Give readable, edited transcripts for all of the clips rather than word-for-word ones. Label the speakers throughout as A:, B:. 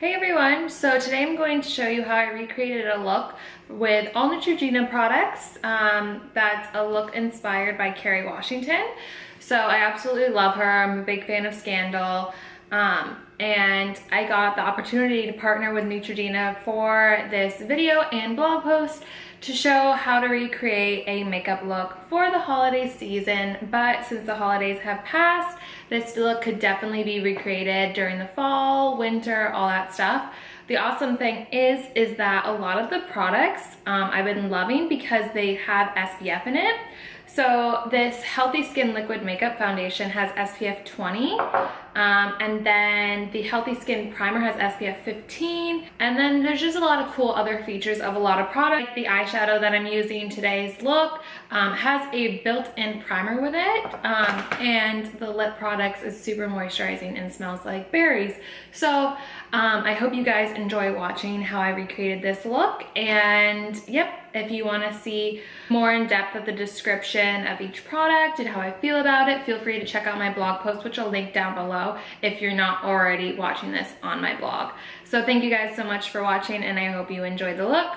A: Hey everyone, so today I'm going to show you how I recreated a look with all Neutrogena products. That's a look inspired by Kerry Washington. So I absolutely love her. I'm a big fan of Scandal. And I got the opportunity to partner with Neutrogena for this video and blog post to show how to recreate a makeup look for the holiday season. But since the holidays have passed, this look could definitely be recreated during the fall, winter, all that stuff. The awesome thing is that a lot of the products I've been loving because they have SPF in it. So this Healthy Skin Liquid Makeup Foundation has SPF 20, and then the Healthy Skin Primer has SPF 15, and then there's just a lot of cool other features of a lot of products. Like the eyeshadow that I'm using today's look has a built-in primer with it, and the lip products is super moisturizing and smells like berries. So I hope you guys enjoy watching how I recreated this look, and yep, if you want to see more in depth of the description of each product and how I feel about it, feel free to check out my blog post, which I'll link down below if you're not already watching this on my blog. So thank you guys so much for watching, and I hope you enjoyed the look.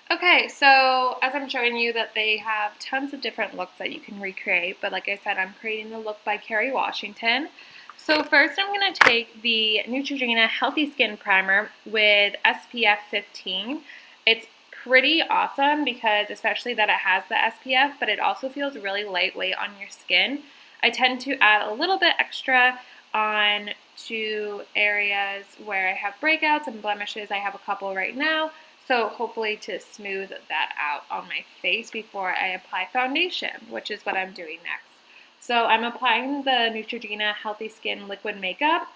A: Okay, so as I'm showing you that they have tons of different looks that you can recreate, but like I said, I'm creating the look by Kerry Washington. So first I'm going to take the Neutrogena Healthy Skin Primer with SPF 15. It's pretty awesome because especially that it has the SPF, but it also feels really lightweight on your skin. I tend to add a little bit extra on to areas where I have breakouts and blemishes. I have a couple right now. So hopefully to smooth that out on my face before I apply foundation, which is what I'm doing next. So I'm applying the Neutrogena Healthy Skin Liquid Makeup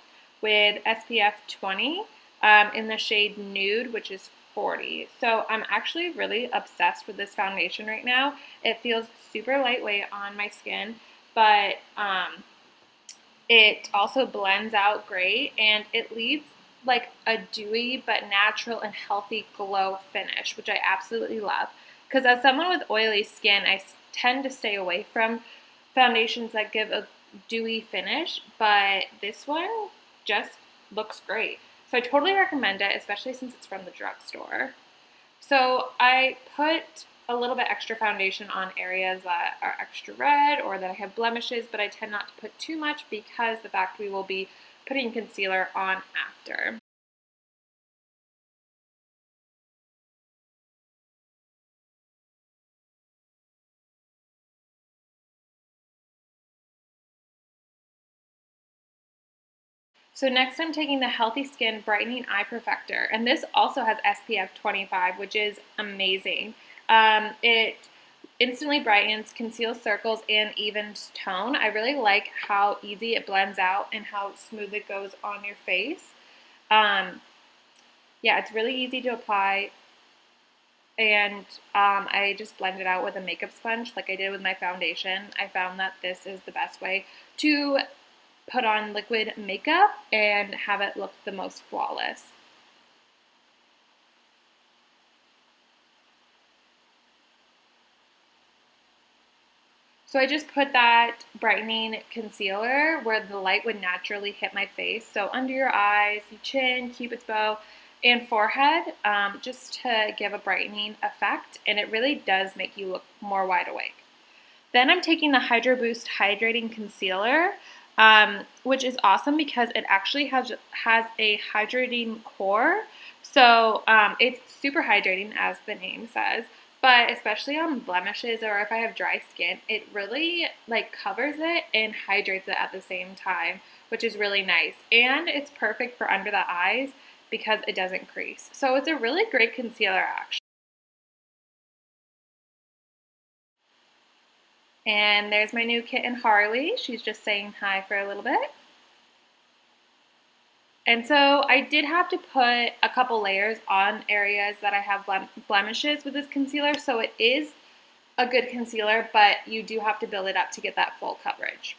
A: with SPF 20 in the shade Nude, which is 40. So I'm actually really obsessed with this foundation right now. It feels super lightweight on my skin, but it also blends out great, and it leaves like a dewy but natural and healthy glow finish, which I absolutely love. Because as someone with oily skin, I tend to stay away from foundations that give a dewy finish, but this one just looks great. So I totally recommend it, especially since it's from the drugstore. So I put a little bit extra foundation on areas that are extra red or that I have blemishes, but I tend not to put too much because the fact we will be putting concealer on after. So next I'm taking the Healthy Skin Brightening Eye Perfector, and this also has SPF 25, which is amazing. It instantly brightens, conceals circles, and evens tone. I really like how easy it blends out and how smooth it goes on your face. Yeah, it's really easy to apply, and I just blend it out with a makeup sponge like I did with my foundation. I found that this is the best way to put on liquid makeup and have it look the most flawless. So I just put that brightening concealer where the light would naturally hit my face. So under your eyes, your chin, cupid's bow, and forehead, just to give a brightening effect. And it really does make you look more wide awake. Then I'm taking the Hydro Boost Hydrating Concealer, which is awesome because it actually has a hydrating core. So it's super hydrating, as the name says. But especially on blemishes or if I have dry skin, it really like covers it and hydrates it at the same time, which is really nice. And it's perfect for under the eyes because it doesn't crease. So it's a really great concealer actually. And there's my new kitten Harley. She's just saying hi for a little bit. And so I did have to put a couple layers on areas that I have blemishes with this concealer. So it is a good concealer, but you do have to build it up to get that full coverage.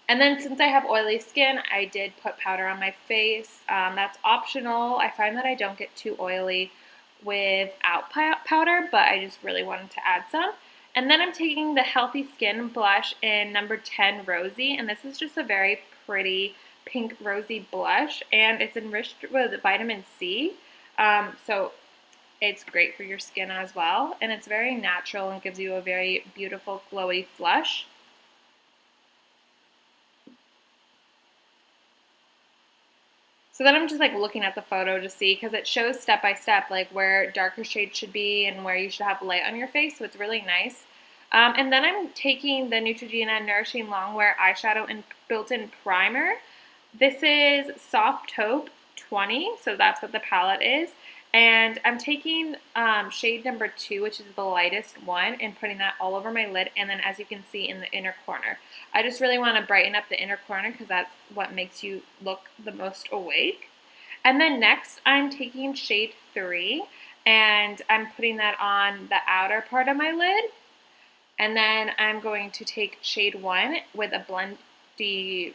A: And then since I have oily skin, I did put powder on my face. That's optional. I find that I don't get too oily without powder, but I just really wanted to add some. And then I'm taking the Healthy Skin blush in number 10 Rosy, and this is just a very pretty pink rosy blush, and it's enriched with vitamin C. So it's great for your skin as well, and it's very natural and gives you a very beautiful glowy flush. So then I'm just like looking at the photo to see, because it shows step by step like where darker shades should be and where you should have light on your face, so it's really nice. And then I'm taking the Neutrogena Nourishing Longwear Eyeshadow and Built-In Primer. This is Soft Taupe 20, so that's what the palette is. And I'm taking shade number 2, which is the lightest one, and putting that all over my lid, and then as you can see in the inner corner. I just really want to brighten up the inner corner because that's what makes you look the most awake. And then next I'm taking shade 3, and I'm putting that on the outer part of my lid. And then I'm going to take shade 1 with a blendy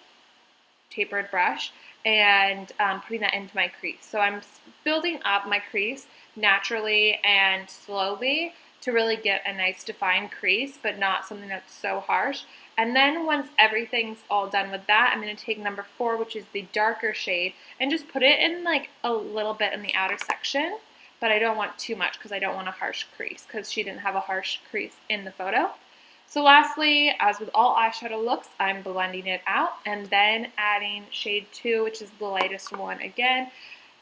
A: tapered brush and putting that into my crease. So I'm building up my crease naturally and slowly to really get a nice defined crease, but not something that's so harsh. And then once everything's all done with that, I'm going to take number 4, which is the darker shade, and just put it in like a little bit in the outer section. But I don't want too much because I don't want a harsh crease, because she didn't have a harsh crease in the photo. So lastly, as with all eyeshadow looks, I'm blending it out and then adding shade 2, which is the lightest one again,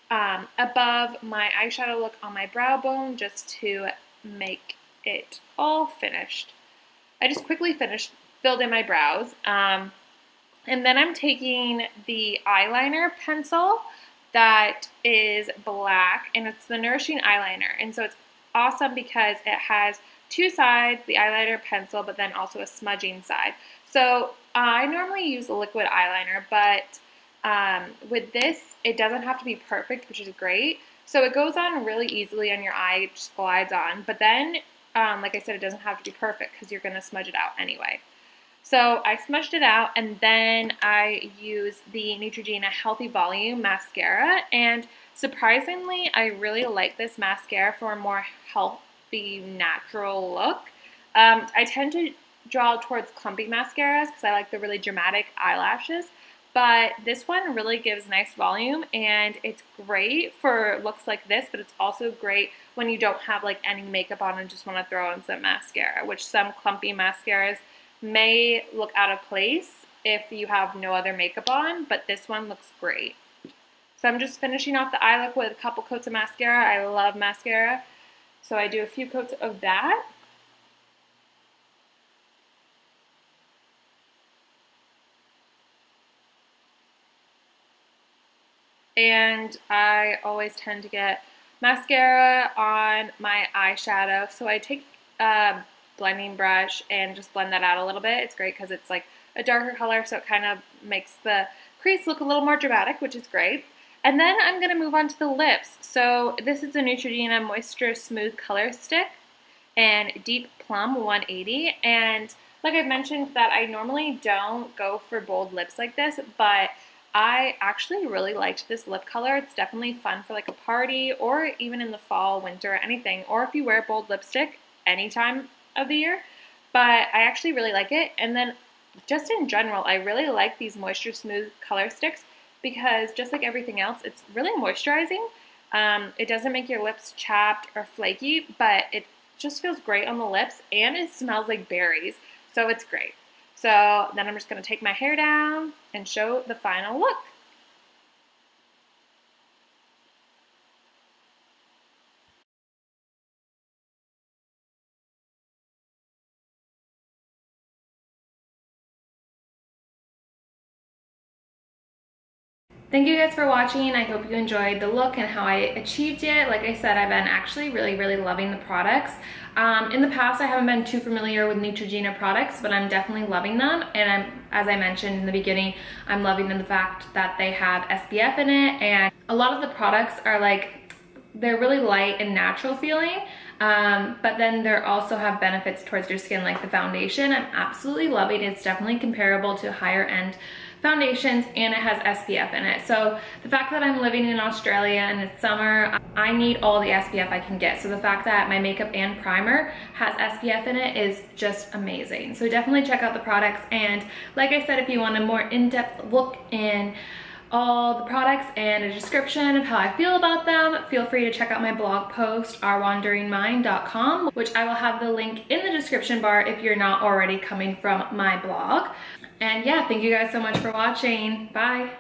A: above my eyeshadow look on my brow bone, just to make it all finished. I just quickly filled in my brows. And then I'm taking the eyeliner pencil that is black, and it's the Nourishing Eyeliner. And so it's awesome because it has 2 sides, the eyeliner pencil, but then also a smudging side. So I normally use a liquid eyeliner, but with this, it doesn't have to be perfect, which is great. So it goes on really easily on your eye, it just glides on. But then, like I said, it doesn't have to be perfect because you're going to smudge it out anyway. So I smudged it out, and then I use the Neutrogena Healthy Volume Mascara, and surprisingly, I really like this mascara for a more healthy, natural look. I tend to draw towards clumpy mascaras because I like the really dramatic eyelashes, but this one really gives nice volume, and it's great for looks like this, but it's also great when you don't have like any makeup on and just want to throw on some mascara, which some clumpy mascaras may look out of place if you have no other makeup on, but this one looks great. So I'm just finishing off the eye look with a couple coats of mascara. I love mascara, so I do a few coats of that. And I always tend to get mascara on my eyeshadow, so I take blending brush and just blend that out a little bit. It's great because it's like a darker color, so it kind of makes the crease look a little more dramatic, which is great. And then I'm going to move on to the lips. So this is a Neutrogena Moisture Smooth Color Stick and Deep Plum 180. And like I've mentioned that I normally don't go for bold lips like this, but I actually really liked this lip color. It's definitely fun for like a party or even in the fall, winter, anything. Or if you wear bold lipstick anytime of the year, but I actually really like it. And then just in general, I really like these Moisture Smooth Color Sticks because just like everything else, it's really moisturizing. It doesn't make your lips chapped or flaky, but it just feels great on the lips, and it smells like berries, so it's great. So then I'm just going to take my hair down and show the final look. Thank you guys for watching. I hope you enjoyed the look and how I achieved it. Like I said, I've been actually really loving the products. In the past, I haven't been too familiar with Neutrogena products, but I'm definitely loving them. And as I mentioned in the beginning, I'm loving the fact that they have SPF in it, and a lot of the products are like, they're really light and natural feeling. But then they also have benefits towards your skin, like the foundation. I'm absolutely loving it. It's definitely comparable to higher end foundations, and it has SPF in it. So the fact that I'm living in Australia and it's summer, I need all the SPF I can get. So the fact that my makeup and primer has SPF in it is just amazing. So definitely check out the products. And like I said, if you want a more in-depth look in all the products and a description of how I feel about them, feel free to check out my blog post, ourwanderingmind.com, which I will have the link in the description bar if you're not already coming from my blog. And yeah, thank you guys so much for watching. Bye.